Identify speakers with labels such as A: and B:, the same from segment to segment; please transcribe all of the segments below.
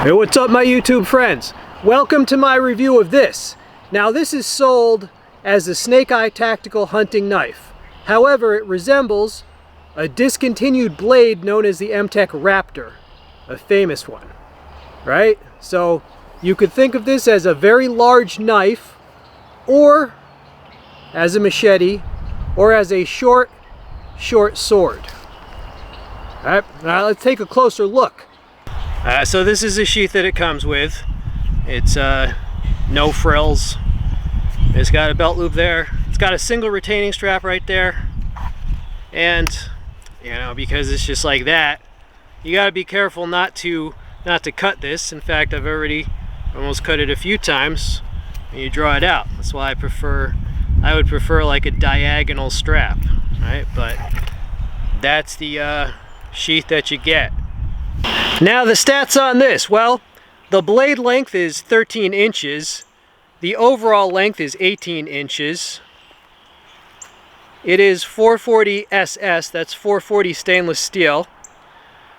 A: Hey, what's up my YouTube friends? Welcome to my review of this. Now this is sold as a snake eye tactical hunting knife. However, it resembles a discontinued blade known as the Mtech Raptor, a famous one, right? So you could think of this as a very large knife, or as a machete, or as a short sword. All right, now let's take a closer look. So this is the sheath that it comes with. It's no frills. It's got a belt loop there. It's got a single retaining strap right there. And you know, because it's just like that, you got to be careful not to cut this. In fact, I've already almost cut it a few times. And you draw it out. That's why I would prefer like a diagonal strap, right? But that's the sheath that you get. Now the stats on this, well, the blade length is 13 inches. The overall length is 18 inches. It is 440 SS, that's 440 stainless steel.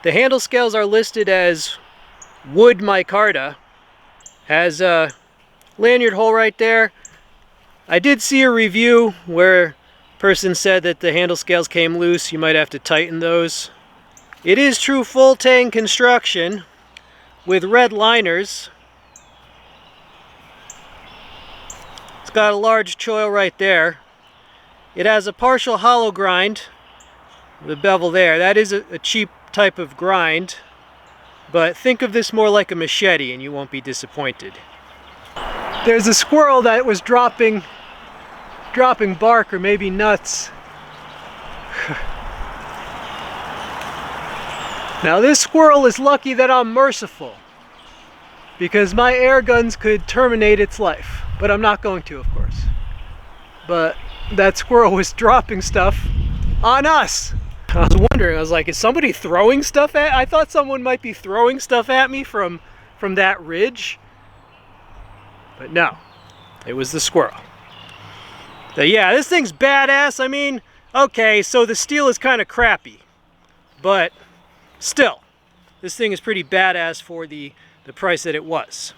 A: The handle scales are listed as wood micarta. Has a lanyard hole right there. I did see a review where a person said that the handle scales came loose. You might have to tighten those. It is true full tang construction with red liners. It's got a large choil right there. It has a partial hollow grind, the bevel there. That is a cheap type of grind, but think of this more like a machete and you won't be disappointed. There's a squirrel that was dropping bark or maybe nuts. Now this squirrel is lucky that I'm merciful, because my air guns could terminate its life, but I'm not going to, of course. But that squirrel was dropping stuff on us. I was wondering, I was like, is somebody throwing stuff at? I thought someone might be throwing stuff at me from that ridge, but no, it was the squirrel. So yeah, this thing's badass. I mean, okay, so the steel is kind of crappy, but still, this thing is pretty badass for the price that it was.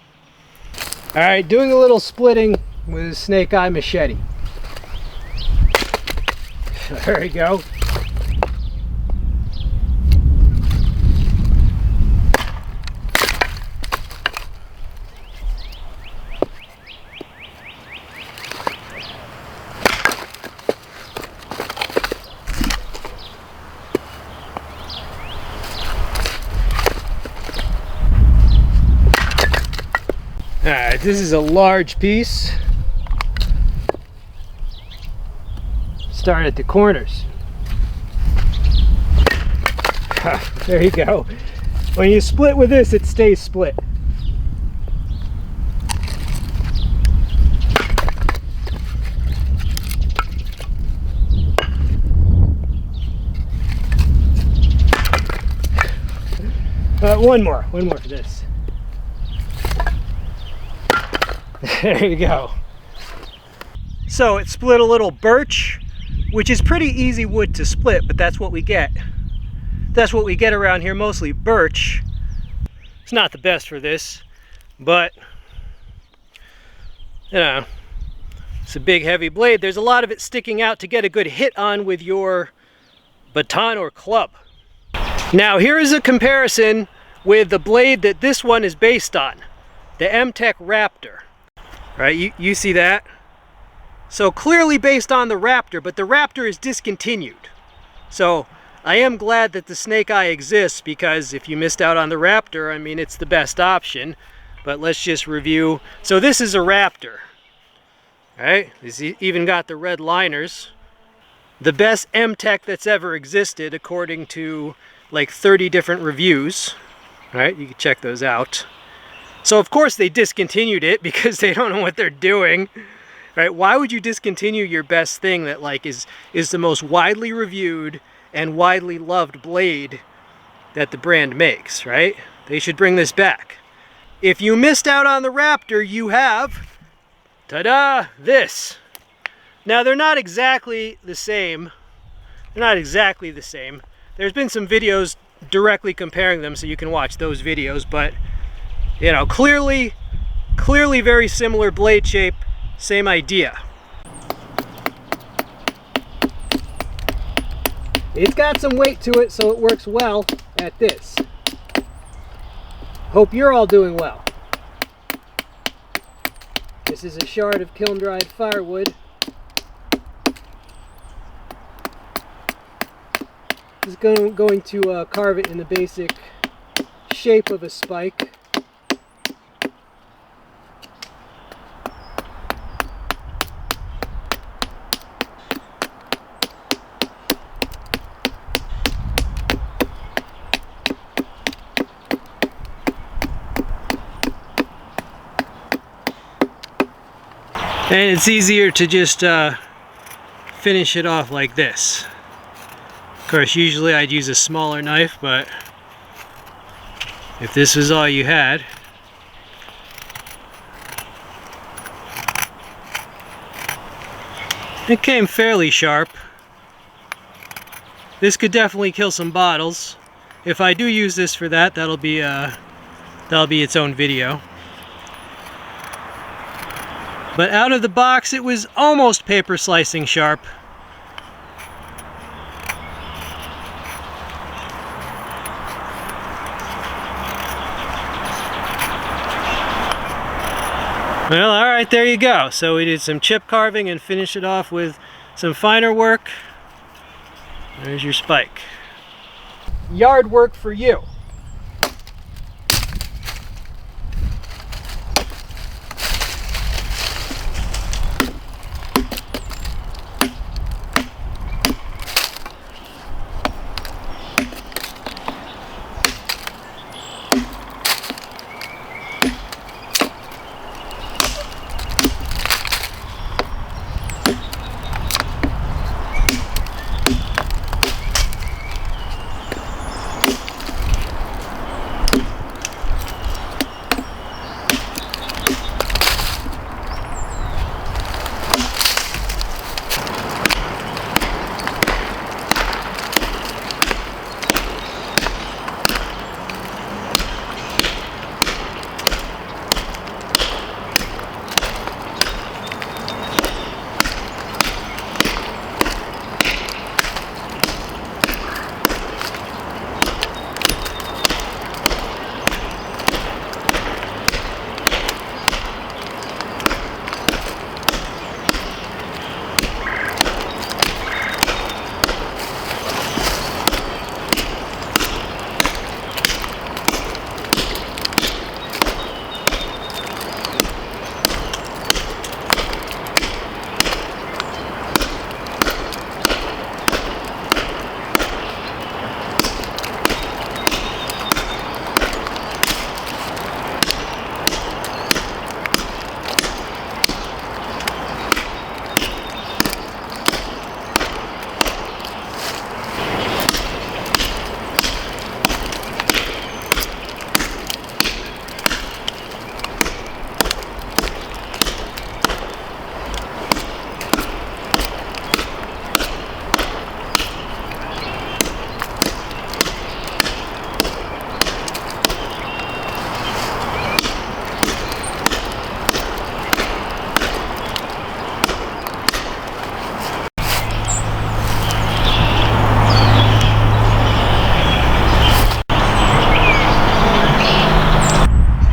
A: All right, doing a little splitting with a snake eye machete. There we go. Alright, this is a large piece. Start at the corners. There you go. When you split with this, it stays split. One more for this. There you go. So it split a little birch, which is pretty easy wood to split, but that's what we get. That's what we get around here, mostly birch. It's not the best for this, but you know, it's a big heavy blade. There's a lot of it sticking out to get a good hit on with your baton or club. Now here is a comparison with the blade that this one is based on, the Mtech Raptor. Right, you see that? So clearly based on the Raptor, but the Raptor is discontinued. So I am glad that the snake eye exists, because if you missed out on the Raptor, I mean, it's the best option. But let's just review. So this is a Raptor, right? It's even got the red liners. The best Mtech that's ever existed, according to like 30 different reviews. Right, you can check those out. So of course they discontinued it because they don't know what they're doing, right? Why would you discontinue your best thing that like is the most widely reviewed and widely loved blade that the brand makes, right? They should bring this back. If you missed out on the Raptor, you have, ta-da, this. Now they're not exactly the same. They're not exactly the same. There's been some videos directly comparing them, so you can watch those videos, but You know, clearly very similar blade shape, same idea. It's got some weight to it, so it works well at this. Hope you're all doing well. This is a shard of kiln-dried firewood. Just going to carve it in the basic shape of a spike. And it's easier to just finish it off like this. Of course, usually I'd use a smaller knife, but if this was all you had, it came fairly sharp. This could definitely kill some bottles. If I do use this for that, that'll be its own video. But out of the box, it was almost paper slicing sharp. Well, alright, there you go. So we did some chip carving and finished it off with some finer work. There's your spike. Yard work for you.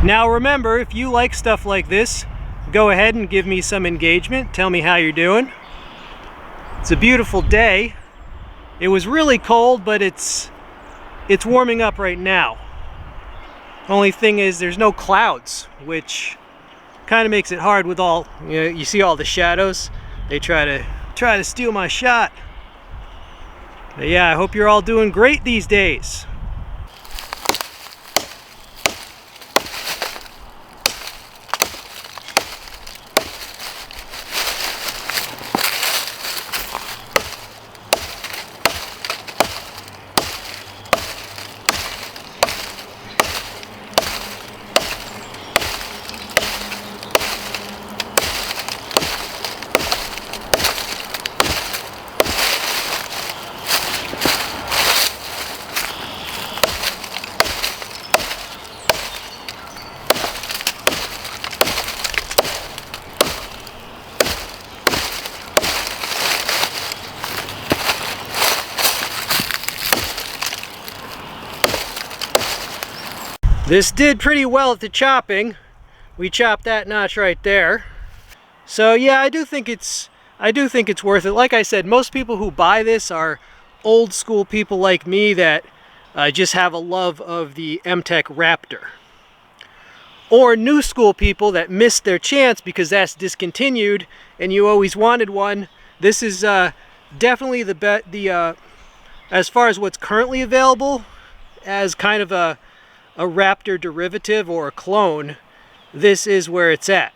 A: Now remember, if you like stuff like this, go ahead and give me some engagement. Tell me how you're doing. It's a beautiful day. It was really cold, but it's warming up right now. Only thing is there's no clouds, which kind of makes it hard with all, you see all the shadows. They try to steal my shot. But yeah, I hope you're all doing great these days. This did pretty well at the chopping. We chopped that notch right there. So yeah, I do think it's worth it. Like I said, most people who buy this are old school people like me that just have a love of the Mtech Raptor. Or new school people that missed their chance because that's discontinued and you always wanted one. This is definitely as far as what's currently available as kind of a Raptor derivative or a clone, this is where it's at.